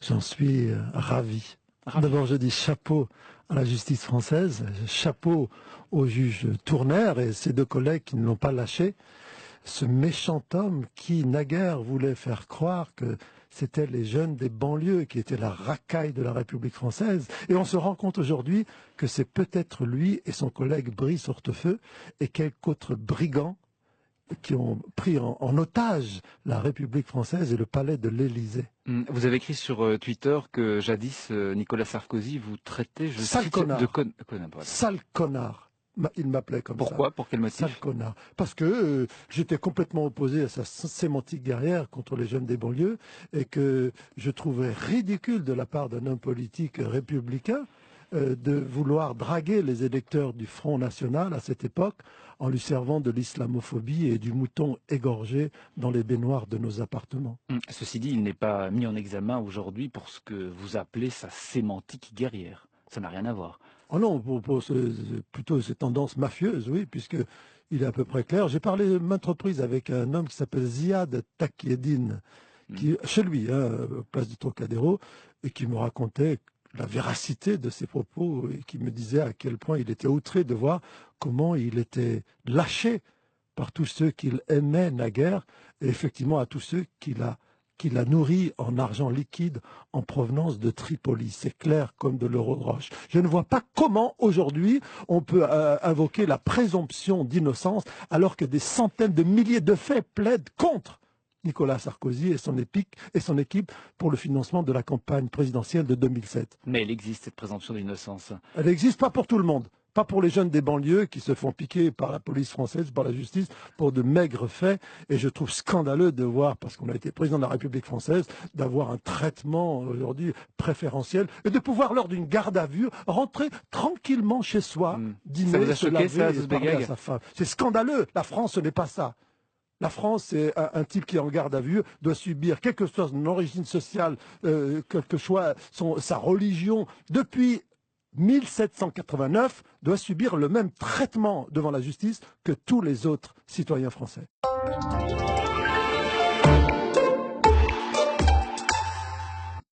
J'en suis ravi. D'abord, je dis chapeau à la justice française, chapeau au juge Tournaire et ses deux collègues qui ne l'ont pas lâché. Ce méchant homme qui, naguère, voulait faire croire que c'était les jeunes des banlieues qui étaient la racaille de la République française. Et on se rend compte aujourd'hui que c'est peut-être lui et son collègue Brice Hortefeux et quelques autres brigands qui ont pris en otage la République française et le palais de l'Élysée. Vous avez écrit sur Twitter que jadis Nicolas Sarkozy vous traitait, je Sale cite, connard. de connard. Voilà. Sale connard. Il m'appelait comme ça. Pourquoi? Pour quel motif? Sale connard. Parce que j'étais complètement opposé à sa sémantique guerrière contre les jeunes des banlieues et que je trouvais ridicule de la part d'un homme politique républicain de vouloir draguer les électeurs du Front National à cette époque en lui servant de l'islamophobie et du mouton égorgé dans les baignoires de nos appartements. Ceci dit, il n'est pas mis en examen aujourd'hui pour ce que vous appelez sa sémantique guerrière. Ça n'a rien à voir. Oh non, plutôt ces tendances mafieuses, oui, puisque il est à peu près clair. J'ai parlé maintes reprises avec un homme qui s'appelle Ziad Takieddine, qui chez lui, place du Trocadéro, et qui me racontait la véracité de ses propos et qui me disait à quel point il était outré de voir comment il était lâché par tous ceux qu'il aimait naguère et effectivement à tous ceux qu'il a nourri en argent liquide en provenance de Tripoli. C'est clair comme de l'euro de roche. Je ne vois pas comment aujourd'hui on peut invoquer la présomption d'innocence alors que des centaines de milliers de faits plaident contre Nicolas Sarkozy et son équipe pour le financement de la campagne présidentielle de 2007. Mais elle existe, cette présomption d'innocence. Elle n'existe pas pour tout le monde. Pas pour les jeunes des banlieues qui se font piquer par la police française, par la justice, pour de maigres faits. Et je trouve scandaleux de voir, parce qu'on a été président de la République française, d'avoir un traitement aujourd'hui préférentiel et de pouvoir, lors d'une garde à vue, rentrer tranquillement chez soi, dîner, Ça vous a se choqué, ça, laver et parler à sa femme. C'est scandaleux. La France, ce n'est pas ça. La France, c'est un type qui est en garde à vue, doit subir, quelle que soit son origine sociale, quelle que soit sa religion, depuis 1789, doit subir le même traitement devant la justice que tous les autres citoyens français.